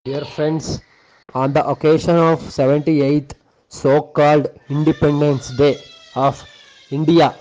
Dear friends, on the occasion of 78th so-called Independence Day of India,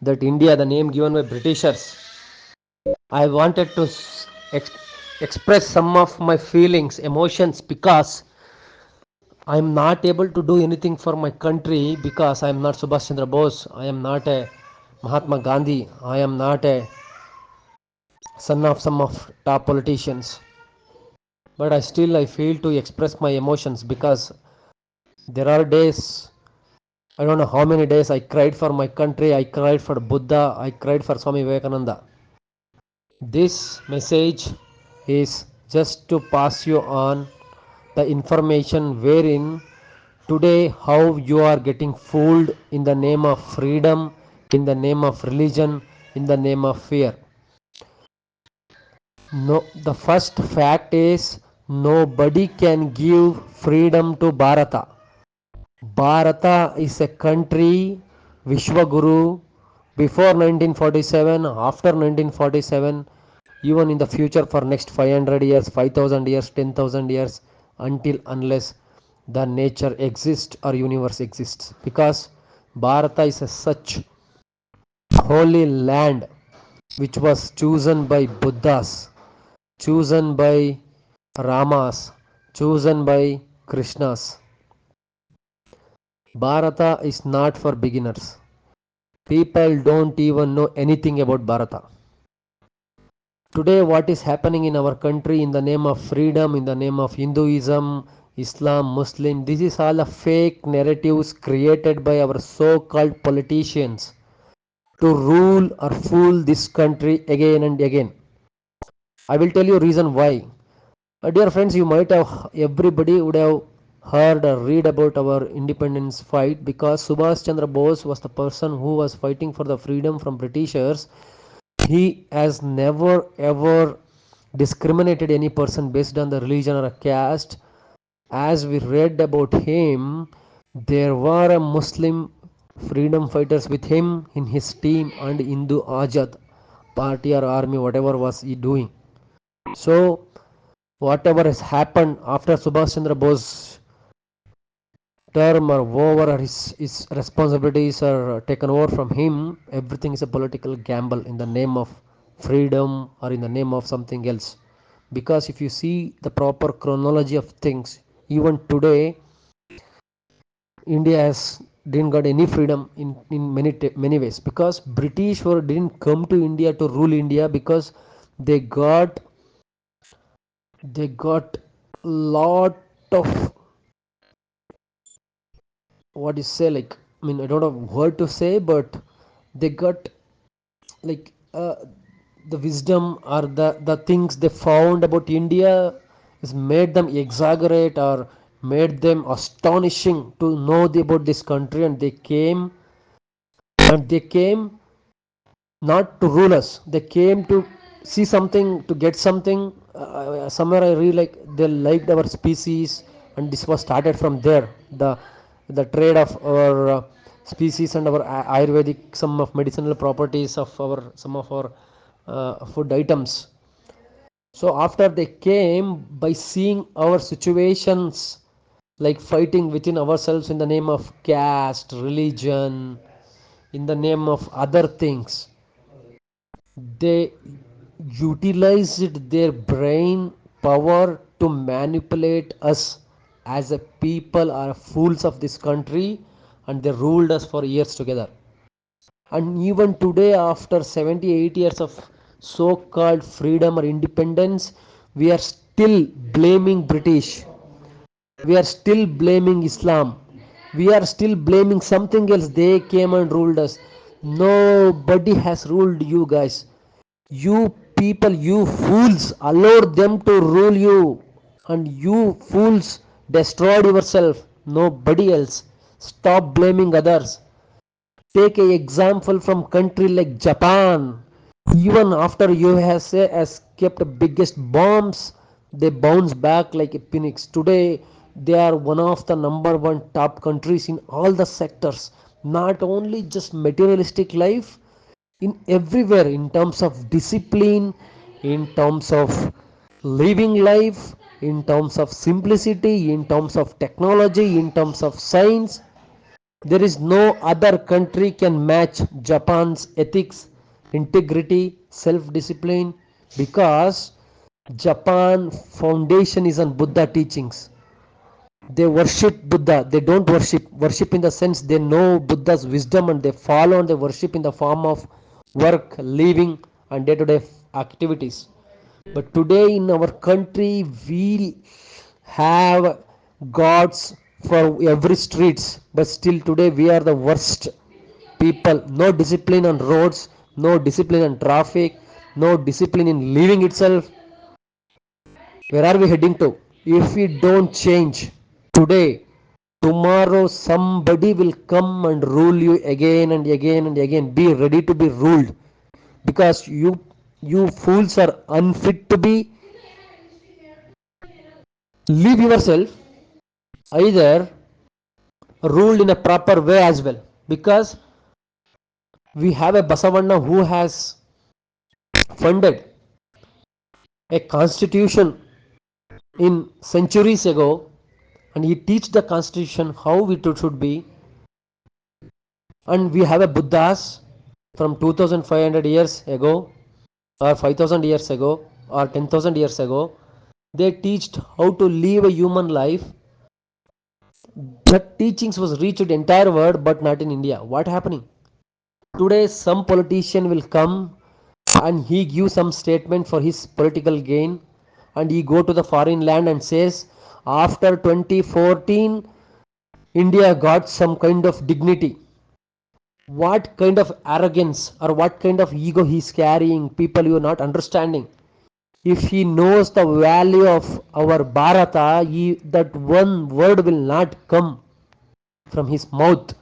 that India, the name given by Britishers, I wanted to express some of my feelings, emotions, because I am not able to do anything for my country because I am not Subhash Chandra Bose, I am not a Mahatma Gandhi, I am not a son of some of top politicians. But I feel to express my emotions because there are days, I don't know how many days I cried for my country, I cried for Buddha, I cried for Swami Vivekananda. This message is just to pass you on the information wherein today how you are getting fooled in the name of freedom, in the name of religion, in the name of fear. No, the first fact is nobody can give freedom to Bharata. Bharata is a country, Vishwaguru, before 1947, after 1947, even in the future for next 500 years, 5000 years, 10,000 years, until unless the nature exists or universe exists. Because Bharata is a such holy land which was chosen by Buddhas, chosen by Ramas, chosen by Krishnas. Bharata is not for beginners. People don't even know anything about Bharata. Today, what is happening in our country in the name of freedom, in the name of Hinduism, Islam, Muslim, this is all a fake narratives created by our so called politicians to rule or fool this country again and again. I will tell you reason why. Dear friends, you might have, everybody would have heard or read about our independence fight because Subhash Chandra Bose was the person who was fighting for the freedom from Britishers. He has never ever discriminated any person based on the religion or a caste. As we read about him, there were a Muslim freedom fighters with him in his team and Hindu Ajad party or army, whatever was he doing. So whatever has happened after Subhash Chandra Bose term or over or his responsibilities are taken over from him, everything is a political gamble in the name of freedom or in the name of something else. Because if you see the proper chronology of things, even today, India has didn't got any freedom in many ways because British were didn't come to India to rule India because they got they got lot of what you say, like, I mean, I don't have word to say, but they got like the wisdom or the things they found about India has made them exaggerate or made them astonishing to know about this country, and they came not to rule us. They came to see something, to get something. Somewhere I really like they liked our species, and this was started from there. The trade of our species and our Ayurvedic, some of medicinal properties of our some of our food items. So after they came by seeing our situations, like fighting within ourselves in the name of caste, religion, in the name of other things, they utilized their brain power to manipulate us as a people or fools of this country, and they ruled us for years together. And even today, after 78 years of so called freedom or independence, we are still blaming British, we are still blaming Islam, we are still blaming something else. They came and ruled us. Nobody has ruled you guys. You people, you fools, allowed them to rule you, and you fools destroyed yourself, nobody else. Stop blaming others. Take an example from country like Japan. Even after USA has kept biggest bombs, they bounce back like a phoenix. Today, they are one of the number one top countries in all the sectors. Not only just materialistic life, in everywhere, in terms of discipline, in terms of living life, in terms of simplicity, in terms of technology, in terms of science. There is no other country can match Japan's ethics, integrity, self-discipline, because Japan foundation is on Buddha teachings. They worship Buddha. They don't worship in the sense they know Buddha's wisdom and they follow and they worship in the form of work, living, and day-to-day activities. But today in our country, we have gods for every streets, but still today we are the worst people. No discipline on roads, no discipline on traffic, no discipline in living itself. Where are we heading to? If we don't change today, tomorrow somebody will come and rule you again and again and again. Be ready to be ruled, because you fools are unfit to be live yourself, either ruled in a proper way as well, because we have a Basavanna who has funded a constitution in centuries ago, and he teach the constitution how it should be. And we have a Buddhas from 2500 years ago, or 5000 years ago, or 10,000 years ago. They teached how to live a human life. That teachings was reached entire world, but not in India. What happening today? Some politician will come and he gives some statement for his political gain, and he go to the foreign land and says after 2014 India got some kind of dignity. What kind of arrogance or what kind of ego he is carrying, people, you are not understanding. If he knows the value of our Bharata, that one word will not come from his mouth.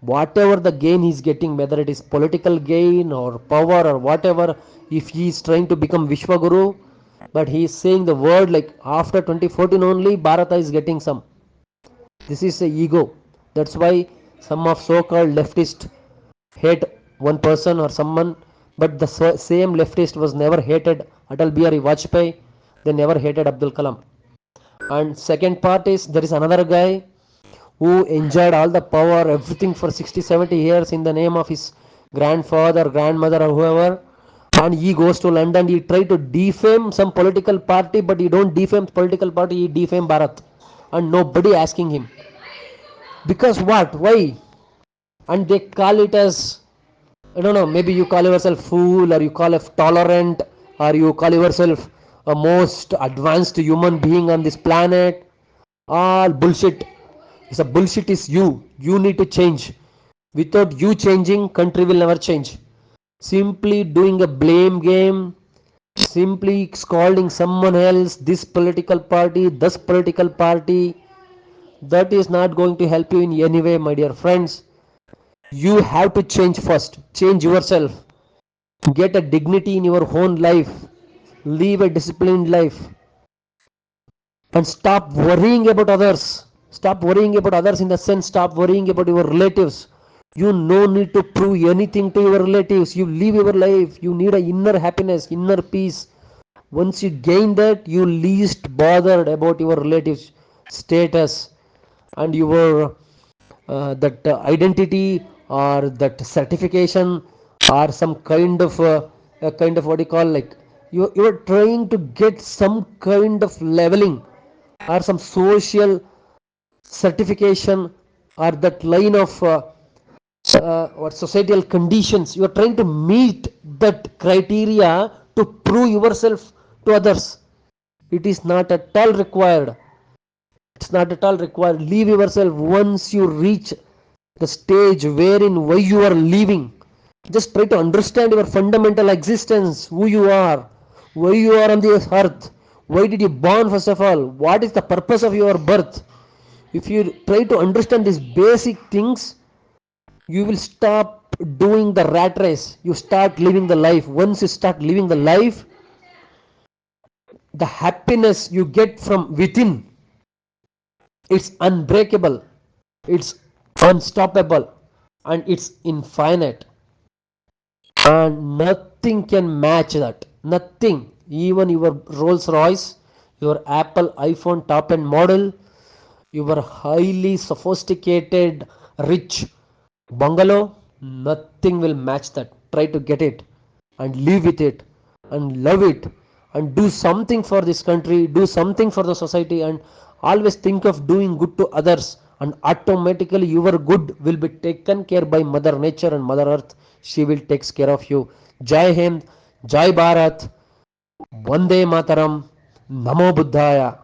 Whatever the gain he is getting, whether it is political gain or power or whatever, if he is trying to become Vishwaguru, but he is saying the word like after 2014 only Bharata is getting some. This is a ego. That's why some of so-called leftist hate one person or someone, but the same leftist was never hated Atal Bihari Vajpayee. They never hated Abdul Kalam. And second part is there is another guy who enjoyed all the power, everything for 60-70 years in the name of his grandfather, grandmother, or whoever. And he goes to London, he try to defame some political party, but he don't defame political party, he defame Bharat. And nobody asking him. Because what? Why? And they call it as, I don't know, maybe you call yourself fool, or you call yourself tolerant, or you call yourself a most advanced human being on this planet. All bullshit. It's a bullshit is you. You need to change. Without you changing, country will never change. Simply doing a blame game, simply scolding someone else, this political party, this political party, that is not going to help you in any way, my dear friends. You have to change first. Change yourself. Get a dignity in your own life. Live a disciplined life. And stop worrying about others. Stop worrying about others in the sense, stop worrying about your relatives. You no need to prove anything to your relatives. You live your life. You need a inner happiness, inner peace. Once you gain that, you least bothered about your relatives' status and your that identity or that certification or some kind of a kind of what you call like you are trying to get some kind of leveling or some social certification or that line of what societal conditions. You are trying to meet that criteria to prove yourself to others. It is not at all required. It's not at all required. Leave yourself. Once you reach the stage wherein why you are living, just try to understand your fundamental existence, who you are, why you are on this earth, why did you born first of all, what is the purpose of your birth. If you try to understand these basic things, you will stop doing the rat race. You start living the life. Once you start living the life, the happiness you get from within, it's unbreakable, it's unstoppable, and it's infinite, and nothing can match that. Nothing. Even your Rolls Royce, your Apple iPhone top end model, your highly sophisticated, rich bungalow, nothing will match that. Try to get it and live with it and love it and do something for this country, do something for the society, and always think of doing good to others, and automatically your good will be taken care by Mother Nature and Mother Earth. She will takes care of you. Jai Hind, Jai Bharat, Vande Mataram, Namo Buddhaya.